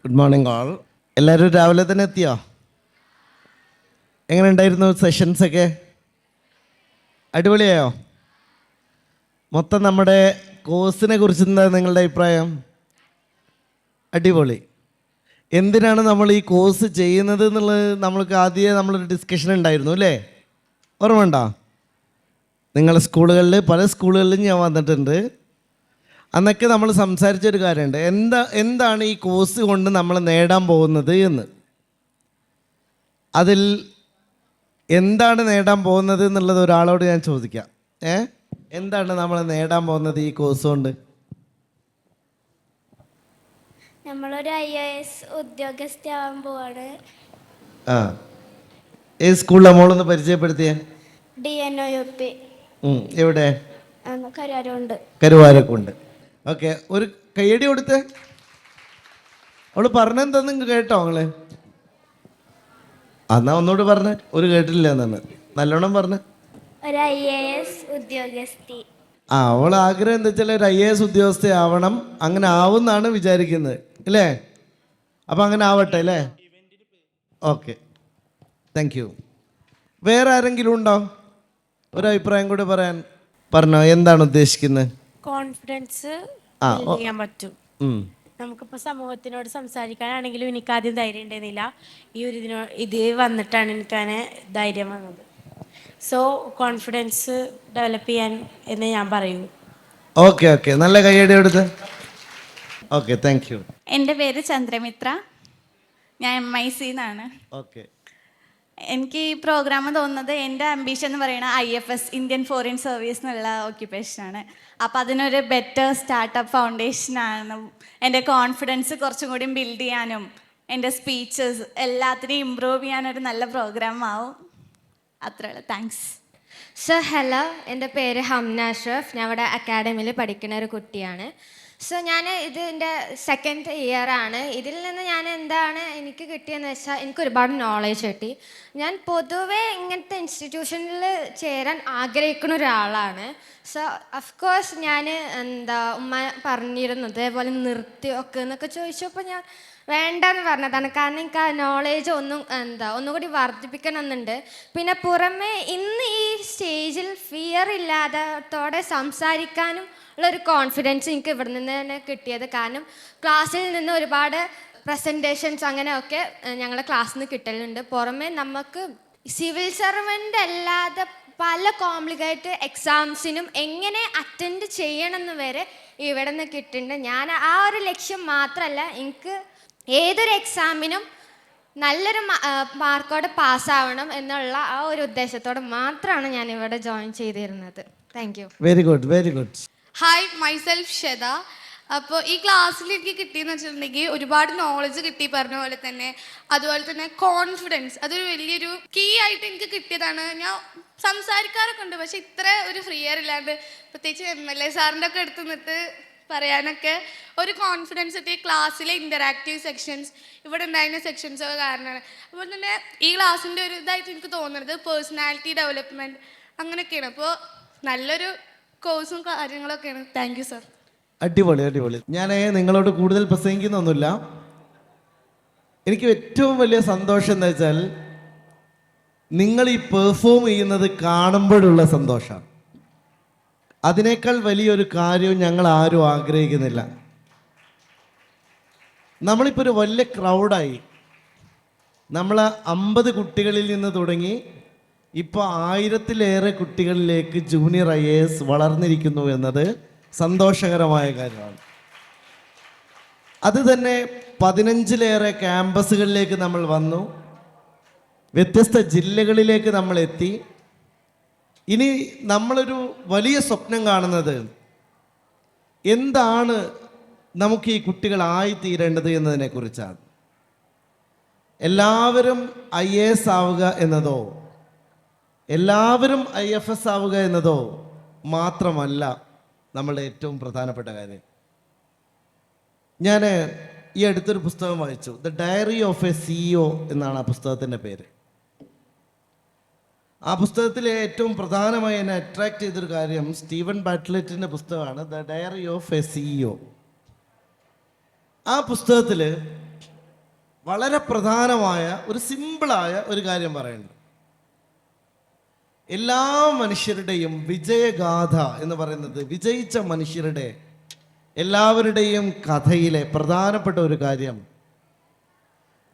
Good morning all. എല്ലാവരും രാവിലെ തന്നെ എത്തിയോ? എങ്ങനെ ഉണ്ടായിരുന്നു സെഷൻസൊക്കെ? അടിപൊളിയായോ? മൊത്തം നമ്മുടെ കോഴ്സിനെ കുറിച്ച് എന്താ നിങ്ങളുടെ അഭിപ്രായം? അടിപൊളി. എന്തിനാണ് നമ്മൾ ഈ കോഴ്സ് ചെയ്യുന്നത് എന്നുള്ളത് നമ്മൾക്ക് ആദ്യമേ നമ്മളൊരു ഡിസ്കഷൻ ഉണ്ടായിരുന്നു അല്ലേ? ഓർമ്മയുണ്ടോ? നിങ്ങളുടെ സ്കൂളുകളിൽ പല സ്കൂളുകളിലും ഞാൻ വന്നിട്ടുണ്ട്. അന്നൊക്കെ നമ്മൾ സംസാരിച്ചൊരു കാര്യമുണ്ട്, എന്താണ് ഈ കോഴ്സ് കൊണ്ട് നമ്മൾ നേടാൻ പോകുന്നത് എന്ന്. അതിൽ എന്താണ് നേടാൻ പോകുന്നത് എന്നുള്ളത് ഒരാളോട് ഞാൻ ചോദിക്കാം. എന്താണ് നമ്മൾ നേടാൻ പോകുന്നത് ഈ കോഴ്സ് കൊണ്ട്? നമ്മളൊരു IAS ഉദ്യോഗസ്ഥയാവാൻ പോവാണ്. ഏത് സ്കൂളിലെ മോളൊന്ന് പരിചയപ്പെടുത്തിയേ? DNOUP. എവിടെ? കരുവാരക്കുണ്ട്. ഓക്കെ, ഒരു കയ്യടി കൊടുത്തേ. അവള് പറഞ്ഞെന്താ നിങ്ങൾ കേട്ടോ? നിങ്ങള് എന്നാ ഒന്നുകൂടി പറഞ്ഞ. ഒരു കേട്ടില്ല എന്നാണ്, നല്ലോണം പറഞ്ഞ. ഒരു IAS ഉദ്യോഗസ്ഥി. അവളെ ആഗ്രഹം എന്താ വെച്ചാൽ ഒരു IAS ഉദ്യോഗസ്ഥയാവണം. അങ്ങനെ ആവുന്നാണ് വിചാരിക്കുന്നത് അല്ലേ? അപ്പം അങ്ങനെ ആവട്ടെ അല്ലേ? Okay, thank you. വേറെ ആരെങ്കിലും ഉണ്ടോ ഒരു അഭിപ്രായം കൂടി പറയാൻ? പറഞ്ഞോ, എന്താണ് ഉദ്ദേശിക്കുന്നത്? കോൺഫിഡൻസ് ചെയ്യാൻ പറ്റും. നമുക്കിപ്പോൾ സമൂഹത്തിനോട് സംസാരിക്കാനാണെങ്കിലും എനിക്ക് ആദ്യം ധൈര്യം ഉണ്ടായിരുന്നില്ല. ഇത് വന്നിട്ടാണ് എനിക്കങ്ങനെ ധൈര്യം വന്നത്. സോ കോൺഫിഡൻസ് ഡെവലപ്പ് ചെയ്യാൻ എന്ന് ഞാൻ പറയൂ. ഓക്കെ ഓക്കെ, നല്ല കൈയടി എടുത്ത്. Okay, thank you. എൻ്റെ പേര് ചന്ദ്രമിത്ര, ഞാൻ MIC എന്നാണ്. ഓക്കെ. എനിക്ക് ഈ പ്രോഗ്രാം തോന്നുന്നത്, എൻ്റെ അംബീഷൻ എന്ന് പറയുന്നത് IFS, ഇന്ത്യൻ ഫോറിൻ സർവീസ് എന്നുള്ള ഓക്യുപ്പേഷനാണ്. അപ്പോൾ അതിനൊരു ബെറ്റർ സ്റ്റാർട്ടപ്പ് ഫൗണ്ടേഷനാണ്. എൻ്റെ കോൺഫിഡൻസ് കുറച്ചും കൂടി ബിൽഡ് ചെയ്യാനും എൻ്റെ സ്പീച്ചസ് എല്ലാത്തിനെയും ഇമ്പ്രൂവ് ചെയ്യാനൊരു നല്ല പ്രോഗ്രാം ആവും. അത്രയുള്ളൂ. താങ്ക്സ്. സോ ഹലോ, എൻ്റെ പേര് ഹംന അഷ്റഫ്. ഞാൻ ഇവിടെ അക്കാഡമിയിൽ പഠിക്കുന്ന ഒരു കുട്ടിയാണ്. സോ ഞാൻ ഇതിൻ്റെ സെക്കൻഡ് ഇയർ ആണ്. ഇതിൽ നിന്ന് ഞാൻ എന്താണ് എനിക്ക് കിട്ടിയെന്ന് വെച്ചാൽ, എനിക്ക് ഒരുപാട് നോളേജ് കിട്ടി. ഞാൻ പൊതുവേ ഇങ്ങനത്തെ ഇൻസ്റ്റിറ്റ്യൂഷനിൽ ചേരാൻ ആഗ്രഹിക്കുന്ന ഒരാളാണ്. സോ അഫ്കോഴ്സ് ഞാൻ ഉമ്മ പറഞ്ഞിരുന്നു ഇതേപോലെ നിർത്തിയൊക്കെ എന്നൊക്കെ ചോദിച്ചപ്പോൾ ഞാൻ വേണ്ടെന്ന് പറഞ്ഞതാണ്. കാരണം എനിക്ക് ആ നോളേജ് ഒന്നുകൂടി വർദ്ധിപ്പിക്കണമെന്നുണ്ട്. പിന്നെ പുറമെ ഇന്ന് ഈ സ്റ്റേജിൽ ഫിയർ ഇല്ലാതോടെ സംസാരിക്കാനും ഉള്ളൊരു കോൺഫിഡൻസ് എനിക്ക് ഇവിടെ നിന്ന് തന്നെ കിട്ടിയത്. കാരണം ക്ലാസ്സിൽ നിന്ന് ഒരുപാട് പ്രസൻറ്റേഷൻസ് അങ്ങനെയൊക്കെ ഞങ്ങളുടെ ക്ലാസ്സിൽ നിന്ന് കിട്ടലുണ്ട്. പുറമെ നമുക്ക് സിവിൽ സർവൻ്റ് അല്ലാതെ പല കോംപ്ലിക്കേറ്റഡ് എക്സാംസിനും എങ്ങനെ അറ്റൻഡ് ചെയ്യണമെന്ന് വരെ ഇവിടെ നിന്ന് കിട്ടുന്നുണ്ട്. ഞാൻ ആ ഒരു ലക്ഷ്യം മാത്രമല്ല, എനിക്ക് ഏതൊരു എക്സാമിനും നല്ലൊരു മാർക്കോടെ പാസ്സാവണം എന്നുള്ള ആ ഒരു ഉദ്ദേശത്തോടെ മാത്രമാണ് ഞാൻ ഇവിടെ ജോയിൻ ചെയ്തിരുന്നത്. Thank you. Very good, very good. Hi, myself Sheda. അപ്പോൾ ഈ ക്ലാസ്സിൽ എനിക്ക് കിട്ടിയെന്ന് വെച്ചിട്ടുണ്ടെങ്കിൽ ഒരുപാട് നോളജ് കിട്ടി, പറഞ്ഞ പോലെ തന്നെ. അതുപോലെ തന്നെ കോൺഫിഡൻസ്, അതൊരു വലിയൊരു കീ ആയിട്ട് എനിക്ക് കിട്ടിയതാണ്. ഞാൻ സംസാരിക്കാറൊക്കെ ഉണ്ട്, പക്ഷെ ഇത്ര ഒരു ഫ്രീ എയർ ഇല്ലാണ്ട്, പ്രത്യേകിച്ച് MLA സാറിൻ്റെ ഒക്കെ അടുത്ത് നിന്നിട്ട് പറയാനൊക്കെ ഒരു കോൺഫിഡൻസ് കിട്ടി. ക്ലാസ്സിലെ ഇൻ്ററാക്റ്റീവ് സെക്ഷൻസ്, ഇവിടെ ഉണ്ടായിരുന്ന സെക്ഷൻസൊക്കെ കാരണമാണ്. അതുപോലെ തന്നെ ഈ ക്ലാസ്സിൻ്റെ ഒരു ഇതായിട്ട് എനിക്ക് തോന്നുന്നത് പേഴ്സണാലിറ്റി ഡെവലപ്മെൻറ്റ് അങ്ങനെയൊക്കെയാണ്. അപ്പോൾ നല്ലൊരു കോഴ്സും കാര്യങ്ങളൊക്കെയാണ്. Thank you sir. അടിപൊളി, അടിപൊളി. ഞാൻ നിങ്ങളോട് കൂടുതൽ പ്രസംഗിക്കുന്നൊന്നുമില്ല. എനിക്ക് ഏറ്റവും വലിയ സന്തോഷം എന്താ വെച്ചാൽ, നിങ്ങൾ ഈ പെർഫോം ചെയ്യുന്നത് കാണുമ്പോഴുള്ള സന്തോഷമാണ്. അതിനേക്കാൾ വലിയൊരു കാര്യവും ഞങ്ങൾ ആരും ആഗ്രഹിക്കുന്നില്ല. നമ്മളിപ്പോൾ ഒരു വലിയ ക്രൗഡായി. നമ്മൾ 50 കുട്ടികളിൽ നിന്ന് തുടങ്ങി ഇപ്പോൾ 1000-ലേറെ കുട്ടികളിലേക്ക് ജൂനിയർ IAS വളർന്നിരിക്കുന്നു എന്നത് സന്തോഷകരമായ കാര്യമാണ്. അത് തന്നെ 15-ലേറെ ക്യാമ്പസുകളിലേക്ക് നമ്മൾ വന്നു, വ്യത്യസ്ത ജില്ലകളിലേക്ക് നമ്മൾ എത്തി. ഇനി നമ്മളൊരു വലിയ സ്വപ്നം കാണുന്നത്, എന്താണ് നമുക്ക് ഈ കുട്ടികളായിത്തീരേണ്ടത് എന്നതിനെക്കുറിച്ചാണ്. എല്ലാവരും IAS ആവുക എന്നതോ എല്ലാവരും IFS ആവുക എന്നതോ മാത്രമല്ല നമ്മളുടെ ഏറ്റവും പ്രധാനപ്പെട്ട കാര്യം. ഞാൻ ഈ അടുത്തൊരു പുസ്തകം വായിച്ചു, the diary of a CEO എന്നാണ് ആ പുസ്തകത്തിൻ്റെ പേര്. ആ പുസ്തകത്തിലെ ഏറ്റവും പ്രധാനമായി എന്നെ അട്രാക്ട് ചെയ്തൊരു കാര്യം സ്റ്റീവൻ ബാറ്റ്ലെറ്റിൻ്റെ പുസ്തകമാണ്, the diary of a CEO. ആ പുസ്തകത്തിൽ വളരെ പ്രധാനമായ ഒരു സിമ്പിളായ ഒരു കാര്യം പറയുന്നുണ്ട്. എല്ലാ മനുഷ്യരുടെയും വിജയഗാഥ എന്ന് പറയുന്നത്, വിജയിച്ച മനുഷ്യരുടെ എല്ലാവരുടെയും കഥയിലെ പ്രധാനപ്പെട്ട ഒരു കാര്യം,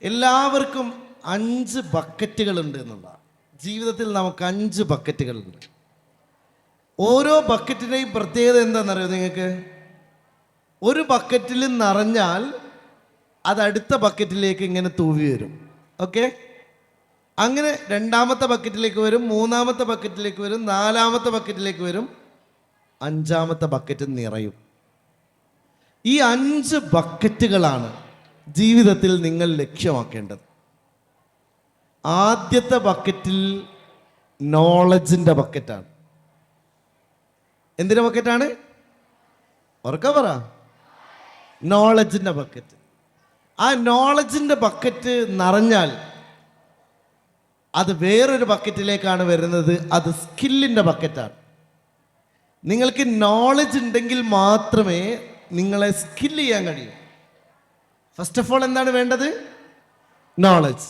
എല്ലാവർക്കും 5 ബക്കറ്റുകളുണ്ട് എന്നുള്ളതാണ്. ജീവിതത്തിൽ നമുക്ക് 5 ബക്കറ്റുകളുണ്ട്. ഓരോ ബക്കറ്റിൻ്റെയും പ്രത്യേകത എന്താണെന്നറിയോ നിങ്ങൾക്ക്? ഒരു ബക്കറ്റിൽ നിറഞ്ഞാൽ അത് അടുത്ത ബക്കറ്റിലേക്ക് ഇങ്ങനെ തൂവി വരും. ഓക്കെ, അങ്ങനെ രണ്ടാമത്തെ ബക്കറ്റിലേക്ക് വരും, മൂന്നാമത്തെ ബക്കറ്റിലേക്ക് വരും, നാലാമത്തെ ബക്കറ്റിലേക്ക് വരും, 5-ാമത്തെ ബക്കറ്റ് നിറയും. ഈ 5 ബക്കറ്റുകളാണ് ജീവിതത്തിൽ നിങ്ങൾ ലക്ഷ്യമാക്കേണ്ടത്. ആദ്യത്തെ ബക്കറ്റിൽ നോളജിൻ്റെ ബക്കറ്റാണ്. എന്തിൻ്റെ ബക്കറ്റാണ്? ഉറക്കെ പറ. നോളജിൻ്റെ ബക്കറ്റ്. ആ നോളജിൻ്റെ ബക്കറ്റ് നിറഞ്ഞാൽ അത് വേറൊരു ബക്കറ്റിലേക്കാണ് വരുന്നത്. അത് സ്കില്ലിൻ്റെ ബക്കറ്റാണ്. നിങ്ങൾക്ക് നോളജ് ഉണ്ടെങ്കിൽ മാത്രമേ നിങ്ങളെ സ്കില്ല് ചെയ്യാൻ കഴിയൂ. ഫസ്റ്റ് ഓഫ് ഓൾ എന്താണ് വേണ്ടത്? നോളജ്.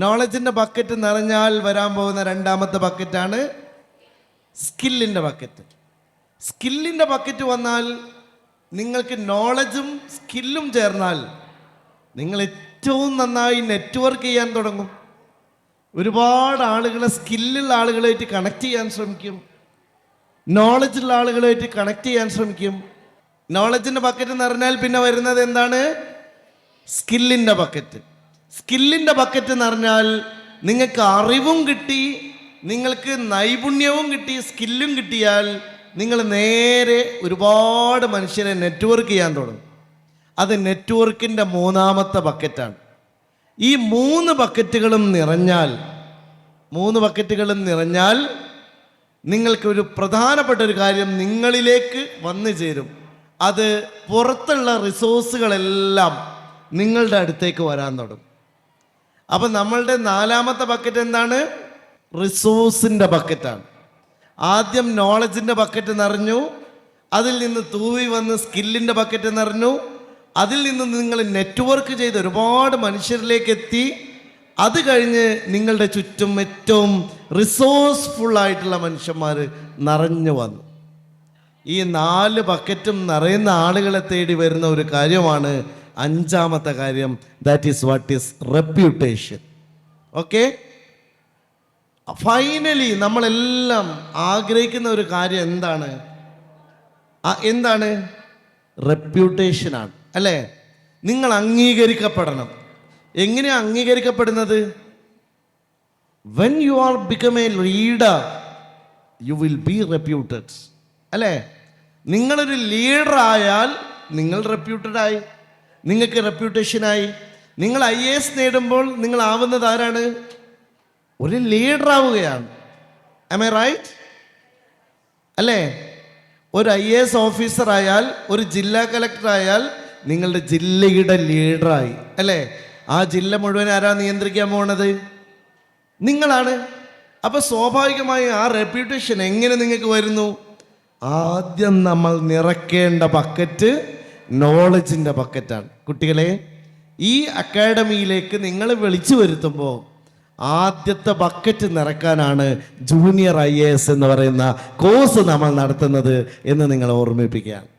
നോളജിൻ്റെ ബക്കറ്റ് നിറഞ്ഞാൽ വരാൻ പോകുന്ന രണ്ടാമത്തെ ബക്കറ്റാണ് സ്കില്ലിൻ്റെ ബക്കറ്റ്. സ്കില്ലിൻ്റെ ബക്കറ്റ് വന്നാൽ നിങ്ങൾക്ക് നോളജും സ്കില്ലും ചേർന്നാൽ നിങ്ങൾ ഏറ്റവും നന്നായി നെറ്റ്വർക്ക് ചെയ്യാൻ തുടങ്ങും. ഒരുപാട് ആളുകളെ, സ്കില്ലുള്ള ആളുകളായിട്ട് കണക്ട് ചെയ്യാൻ ശ്രമിക്കും, നോളജുള്ള ആളുകളായിട്ട് കണക്ട് ചെയ്യാൻ ശ്രമിക്കും. നോളജിൻ്റെ ബക്കറ്റ് നിറഞ്ഞാൽ പിന്നെ വരുന്നത് എന്താണ്? സ്കില്ലിൻ്റെ ബക്കറ്റ്. സ്കില്ലിൻ്റെ ബക്കറ്റ് നിറഞ്ഞാൽ നിങ്ങൾക്ക് അറിവും കിട്ടി, നിങ്ങൾക്ക് നൈപുണ്യവും കിട്ടി, സ്കില്ലും കിട്ടിയാൽ നിങ്ങൾ നേരെ ഒരുപാട് മനുഷ്യരെ നെറ്റ്വർക്ക് ചെയ്യാൻ തുടങ്ങും. അത് നെറ്റ്വർക്കിൻ്റെ 3-ാമത്തെ ബക്കറ്റാണ്. ഈ 3 ബക്കറ്റുകളും നിറഞ്ഞാൽ നിങ്ങൾക്ക് ഒരു പ്രധാനപ്പെട്ട ഒരു കാര്യം നിങ്ങളിലേക്ക് വന്നു ചേരും. അത് പുറത്തുള്ള റിസോഴ്സുകളെല്ലാം നിങ്ങളുടെ അടുത്തേക്ക് വരാൻ തുടങ്ങും. അപ്പം നമ്മളുടെ 4-ാമത്തെ ബക്കറ്റ് എന്താണ്? റിസോഴ്സിൻ്റെ ബക്കറ്റാണ്. ആദ്യം നോളജിൻ്റെ ബക്കറ്റ് നിറഞ്ഞു, അതിൽ നിന്ന് തൂവി വന്ന് സ്കില്ലിൻ്റെ ബക്കറ്റ് നിറഞ്ഞു, അതിൽ നിന്ന് നിങ്ങൾ നെറ്റ്വർക്ക് ചെയ്ത് ഒരുപാട് മനുഷ്യരിലേക്ക് എത്തി. അത് കഴിഞ്ഞ് നിങ്ങളുടെ ചുറ്റും ഏറ്റവും റിസോഴ്സ്ഫുൾ ആയിട്ടുള്ള മനുഷ്യന്മാർ നിറഞ്ഞു വന്നു. ഈ 4 ബക്കറ്റും നിറയുന്ന ആളുകളെ തേടി വരുന്ന ഒരു കാര്യമാണ് 5-ാമത്തെ കാര്യം. That is what is reputation. Okay, finally നമ്മളെല്ലാം ആഗ്രഹിക്കുന്ന ഒരു കാര്യം എന്താണ്? റെപ്യൂട്ടേഷനാണ്, അല്ലേ? നിങ്ങൾ അംഗീകരിക്കപ്പെടണം. എങ്ങനെയാണ് അംഗീകരിക്കപ്പെടുന്നത്? When you are become a leader you will be reputed, അല്ലേ? നിങ്ങളൊരു ലീഡർ ആയാൽ നിങ്ങൾ റെപ്യൂട്ടഡായി, നിങ്ങൾക്ക് റെപ്യൂട്ടേഷനായി. നിങ്ങൾ IAS നേടുമ്പോൾ നിങ്ങൾ ആവുന്നത് ആരാണ്? ഒരു ലീഡർ ആവുകയാണ്. Am I right? അല്ലേ? ഒരു IAS ഓഫീസർ ആയാൽ, ഒരു ജില്ലാ കളക്ടർ ആയാൽ നിങ്ങളുടെ ജില്ലയുടെ ലീഡറായി, അല്ലേ? ആ ജില്ല മുഴുവൻ ആരാ നിയന്ത്രിക്കാൻ പോകുന്നത്? നിങ്ങളാണ്. അപ്പോൾ സ്വാഭാവികമായി ആ റെപ്യൂട്ടേഷൻ എങ്ങനെ നിങ്ങൾക്ക് വരുന്നു? ആദ്യം നമ്മൾ നിറയ്ക്കേണ്ട ബക്കറ്റ് നോളജിൻ്റെ ബക്കറ്റാണ്. കുട്ടികളെ, ഈ അക്കാഡമിയിലേക്ക് നിങ്ങൾ വിളിച്ചു വരുത്തുമ്പോൾ ആദ്യത്തെ ബക്കറ്റ് നിറക്കാനാണ് ജൂനിയർ IAS എന്ന് പറയുന്ന കോഴ്സ് നമ്മൾ നടത്തുന്നത് എന്ന് നിങ്ങൾ ഓർമ്മിപ്പിക്കുകയാണ്.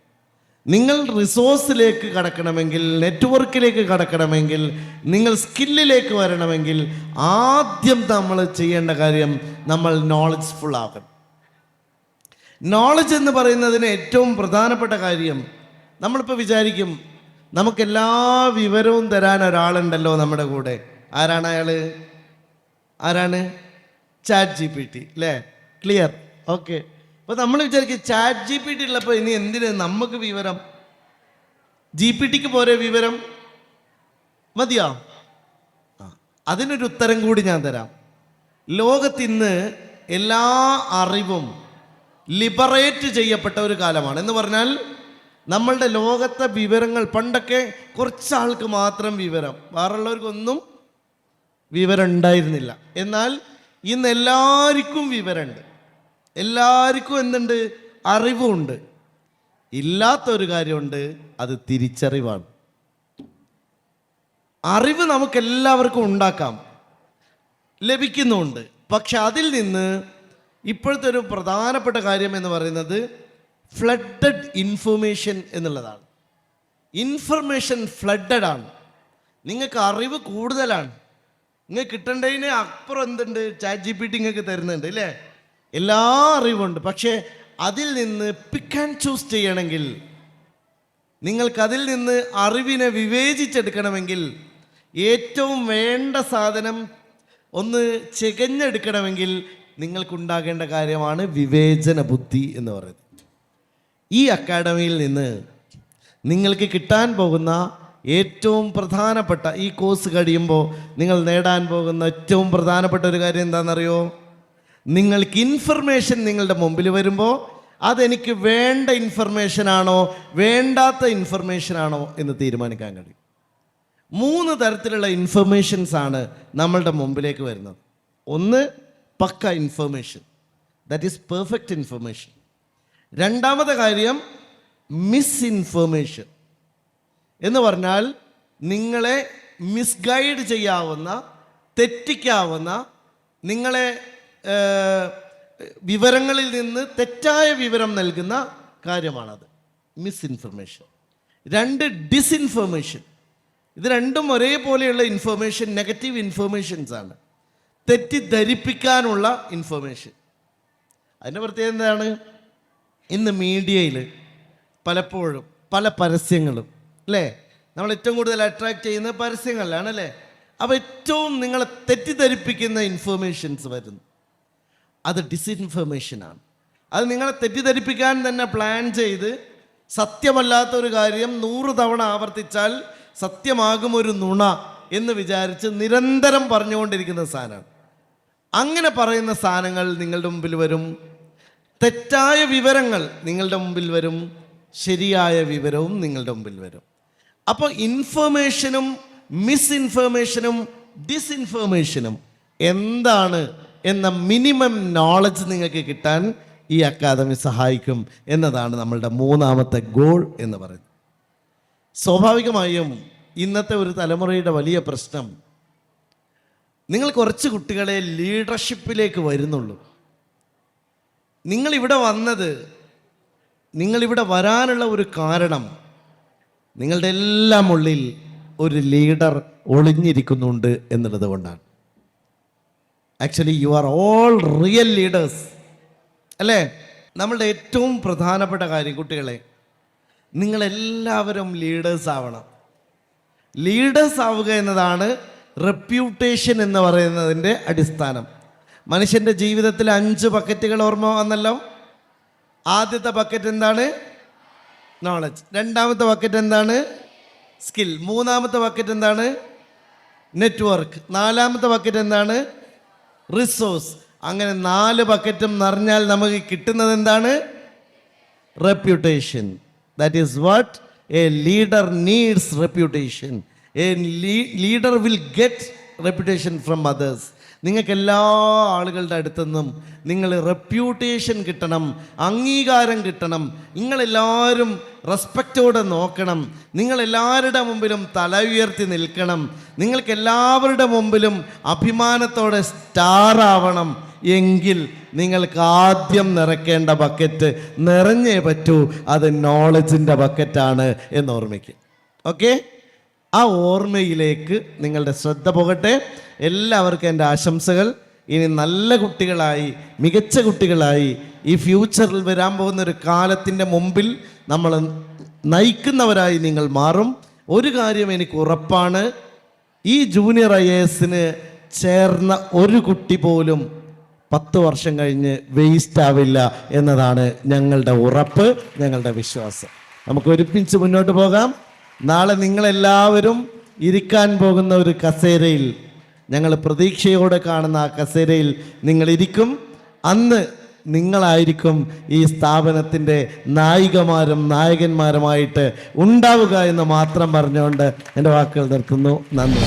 നിങ്ങൾ റിസോഴ്സിലേക്ക് കടക്കണമെങ്കിൽ, നെറ്റ്വർക്കിലേക്ക് കടക്കണമെങ്കിൽ, നിങ്ങൾ സ്കില്ലിലേക്ക് വരണമെങ്കിൽ ആദ്യം നമ്മൾ ചെയ്യേണ്ട കാര്യം നമ്മൾ നോളജ്ഫുൾ ആകണം. നോളജ് എന്ന് പറയുന്നതിന് ഏറ്റവും പ്രധാനപ്പെട്ട കാര്യം, നമ്മളിപ്പോൾ വിചാരിക്കും നമുക്കെല്ലാ വിവരവും തരാൻ ഒരാളുണ്ടല്ലോ നമ്മുടെ കൂടെ. ആരാണ് അയാൾ? ChatGPT, അല്ലേ? ക്ലിയർ? ഓക്കെ. അപ്പോൾ നമ്മൾ വിചാരിക്കും ChatGPT ഉള്ളപ്പോൾ ഇനി എന്തിന് നമുക്ക് വിവരം? GPT പോരെ വിവരം? മതിയോ? അതിനൊരു ഉത്തരം കൂടി ഞാൻ തരാം. ലോകത്തിന്ന് എല്ലാ അറിവും ലിബറേറ്റ് ചെയ്യപ്പെട്ട ഒരു കാലമാണ്. എന്ന് പറഞ്ഞാൽ നമ്മളുടെ ലോകത്തെ വിവരങ്ങൾ, പണ്ടൊക്കെ കുറച്ചാൾക്ക് മാത്രം വിവരം, വേറുള്ളവർക്കൊന്നും വിവരം ഉണ്ടായിരുന്നില്ല. എന്നാൽ ഇന്ന് എല്ലാവർക്കും വിവരമുണ്ട്, എല്ലാവർക്കും എന്തുണ്ട്? അറിവുണ്ട്. ഇല്ലാത്തൊരു കാര്യമുണ്ട്, അത് തിരിച്ചറിവാണ്. അറിവ് നമുക്കെല്ലാവർക്കും ഉണ്ടാക്കാം, ലഭിക്കുന്നുമുണ്ട്. പക്ഷെ അതിൽ നിന്ന് ഇപ്പോഴത്തെ ഒരു പ്രധാനപ്പെട്ട കാര്യം എന്ന് പറയുന്നത് ഫ്ലഡഡ് ഇൻഫർമേഷൻ എന്നുള്ളതാണ്. ഇൻഫർമേഷൻ ഫ്ലഡഡ് ആണ്. നിങ്ങൾക്ക് അറിവ് കൂടുതലാണ്. നിങ്ങൾക്ക് കിട്ടേണ്ടതിന് അപ്പുറം എന്തുണ്ട്? ChatGPT നിങ്ങൾക്ക് തരുന്നുണ്ട് അല്ലേ? എല്ലാ അറിവുണ്ട്. പക്ഷേ അതിൽ നിന്ന് പിക്ക് ആൻഡ് ചൂസ് ചെയ്യണമെങ്കിൽ, നിങ്ങൾക്കതിൽ നിന്ന് അറിവിനെ വിവേചിച്ചെടുക്കണമെങ്കിൽ, ഏറ്റവും വേണ്ട സാധനം ഒന്ന് ചികഞ്ഞെടുക്കണമെങ്കിൽ നിങ്ങൾക്കുണ്ടാകേണ്ട കാര്യമാണ് വിവേചന ബുദ്ധി എന്ന് പറയുന്നത്. ഈ അക്കാഡമിയിൽ നിന്ന് നിങ്ങൾക്ക് കിട്ടാൻ പോകുന്ന ഏറ്റവും പ്രധാനപ്പെട്ട ഈ കോഴ്സ് കഴിയുമ്പോൾ നിങ്ങൾ നേടാൻ പോകുന്ന ഏറ്റവും പ്രധാനപ്പെട്ട ഒരു കാര്യം എന്താണെന്നറിയോ? നിങ്ങൾക്ക് ഇൻഫർമേഷൻ നിങ്ങളുടെ മുമ്പിൽ വരുമ്പോൾ അതെനിക്ക് വേണ്ട ഇൻഫർമേഷനാണോ വേണ്ടാത്ത ഇൻഫർമേഷനാണോ എന്ന് തീരുമാനിക്കാൻ കഴിയും. 3 തരത്തിലുള്ള ഇൻഫർമേഷൻസ് ആണ് നമ്മളുടെ മുമ്പിലേക്ക് വരുന്നത്. ഒന്ന് pakka information, that is perfect information. രണ്ടാമത്തെ കാര്യം മിസ്ഇൻഫർമേഷൻ എന്ന് പറഞ്ഞാൽ നിങ്ങളെ മിസ്ഗൈഡ് ചെയ്യാവുന്ന, തെറ്റിക്കാവുന്ന, നിങ്ങളെ വിവരങ്ങളിൽ നിന്ന് തെറ്റായ വിവരം നൽകുന്ന കാര്യമാണത്, മിസ്ഇൻഫർമേഷൻ. 2 ഡിസ്ഇൻഫർമേഷൻ. ഇത് രണ്ടും ഒരേപോലെയുള്ള ഇൻഫർമേഷൻ, നെഗറ്റീവ് ഇൻഫർമേഷൻസ് ആണ്, തെറ്റിദ്ധരിപ്പിക്കാനുള്ള ഇൻഫർമേഷൻ. അതിൻ്റെ പ്രത്യേകത എന്താണ്? ഇന്ന് മീഡിയയിൽ പലപ്പോഴും പല പരസ്യങ്ങളും അല്ലേ, നമ്മൾ ഏറ്റവും കൂടുതൽ അട്രാക്റ്റ് ചെയ്യുന്ന പരസ്യങ്ങളിലാണ് അല്ലേ? അപ്പോൾ ഏറ്റവും നിങ്ങളെ തെറ്റിദ്ധരിപ്പിക്കുന്ന ഇൻഫർമേഷൻസ് വരുന്നു. അത് ഡിസ്ഇൻഫർമേഷനാണ്. അത് നിങ്ങളെ തെറ്റിദ്ധരിപ്പിക്കാൻ തന്നെ പ്ലാൻ ചെയ്ത് സത്യമല്ലാത്ത ഒരു കാര്യം 100 തവണ ആവർത്തിച്ചാൽ സത്യമാകും ഒരു നുണ എന്ന് വിചാരിച്ച് നിരന്തരം പറഞ്ഞുകൊണ്ടിരിക്കുന്ന സാധനമാണ്. അങ്ങനെ പറയുന്ന സാധനങ്ങൾ നിങ്ങളുടെ മുമ്പിൽ വരും. തെറ്റായ വിവരങ്ങൾ നിങ്ങളുടെ മുമ്പിൽ വരും, ശരിയായ വിവരവും നിങ്ങളുടെ മുമ്പിൽ വരും. അപ്പോൾ ഇൻഫർമേഷനും മിസ്ഇൻഫർമേഷനും ഡിസ്ഇൻഫർമേഷനും എന്താണ് എന്ന മിനിമം നോളജ് നിങ്ങൾക്ക് കിട്ടാൻ ഈ അക്കാദമി സഹായിക്കും എന്നതാണ് നമ്മളുടെ 3ാമത്തെ ഗോൾ എന്ന് പറയുന്നത്. സ്വാഭാവികമായും ഇന്നത്തെ ഒരു തലമുറയുടെ വലിയ പ്രശ്നം, നിങ്ങൾ കുറച്ച് കുട്ടികളെ ലീഡർഷിപ്പിലേക്ക് വരുന്നുള്ളൂ. നിങ്ങളിവിടെ വരാനുള്ള ഒരു കാരണം, നിങ്ങളുടെ എല്ലാം ഉള്ളിൽ ഒരു ലീഡർ ഒളിഞ്ഞിരിക്കുന്നുണ്ട് എന്നുള്ളത് കൊണ്ടാണ്. Actually you are all real leaders അല്ലേ? നമ്മളുടെ ഏറ്റവും പ്രധാനപ്പെട്ട കാര്യം കുട്ടികളെ, നിങ്ങളെല്ലാവരും ലീഡേഴ്സ് ആവണം. ലീഡേഴ്സ് ആവുക എന്നതാണ് റെപ്യൂട്ടേഷൻ എന്ന് പറയുന്നതിൻ്റെ അടിസ്ഥാനം. മനുഷ്യൻ്റെ ജീവിതത്തിൽ 5 ബക്കറ്റുകൾ ഓർമ്മ വന്നല്ലോ. ആദ്യത്തെ ബക്കറ്റ് എന്താണ്? നോളജ്. രണ്ടാമത്തെ ബക്കറ്റ് എന്താണ്? സ്കിൽ. മൂന്നാമത്തെ ബക്കറ്റ് എന്താണ്? നെറ്റ്വർക്ക്. നാലാമത്തെ ബക്കറ്റ് എന്താണ്? റിസോഴ്സ്. അങ്ങനെ 4 ബക്കറ്റും നിറഞ്ഞാൽ നമുക്ക് കിട്ടുന്നത് എന്താണ്? Reputation. That is what A leader needs. Reputation. A leader will get reputation from others. നിങ്ങൾക്ക് എല്ലാ ആളുകളുടെ അടുത്തുനിന്നും നിങ്ങൾ റെപ്യൂട്ടേഷൻ കിട്ടണം, അംഗീകാരം കിട്ടണം. നിങ്ങളെല്ലാവരും റെസ്പെക്റ്റോടെ നോക്കണം. നിങ്ങളെല്ലാവരുടെ മുമ്പിലും തല ഉയർത്തി നിൽക്കണം. നിങ്ങൾക്ക് എല്ലാവരുടെ മുമ്പിലും അഭിമാനത്തോടെ സ്റ്റാർ ആവണം. എങ്കിൽ നിങ്ങൾക്ക് ആദ്യം നിറയ്ക്കേണ്ട ബക്കറ്റ് നിറഞ്ഞേ പറ്റൂ. അത് നോളജിൻ്റെ ബക്കറ്റാണ് എന്ന് ഓർമ്മിക്കുക. ഓക്കെ, ആ ഓർമ്മയിലേക്ക് നിങ്ങളുടെ ശ്രദ്ധ പോകട്ടെ. എല്ലാവർക്കും എൻ്റെ ആശംസകൾ. ഇനി നല്ല കുട്ടികളായി, മികച്ച കുട്ടികളായി ഈ ഫ്യൂച്ചറിൽ വരാൻ പോകുന്ന ഒരു കാലത്തിൻ്റെ മുമ്പിൽ നമ്മൾ നയിക്കുന്നവരായി നിങ്ങൾ മാറും. ഒരു കാര്യം എനിക്ക് ഉറപ്പാണ്, ഈ ജൂനിയർ IAS ചേർന്ന ഒരു കുട്ടി പോലും 10 വർഷം കഴിഞ്ഞ് വേസ്റ്റ് ആവില്ല എന്നതാണ് ഞങ്ങളുടെ ഉറപ്പ്, ഞങ്ങളുടെ വിശ്വാസം. നമുക്ക് ഒരുമിച്ച് മുന്നോട്ട് പോകാം. നാളെ നിങ്ങളെല്ലാവരും ഇരിക്കാൻ പോകുന്ന ഒരു കസേരയിൽ, ഞങ്ങൾ പ്രതീക്ഷയോടെ കാണുന്ന ആ കസേരയിൽ നിങ്ങളിരിക്കും. അന്ന് നിങ്ങളായിരിക്കും ഈ സ്ഥാപനത്തിൻ്റെ നായികമാരും നായകന്മാരുമായിട്ട് ഉണ്ടാവുക എന്ന് മാത്രം പറഞ്ഞുകൊണ്ട് എൻ്റെ വാക്കുകൾ നിർത്തുന്നു. നന്ദി.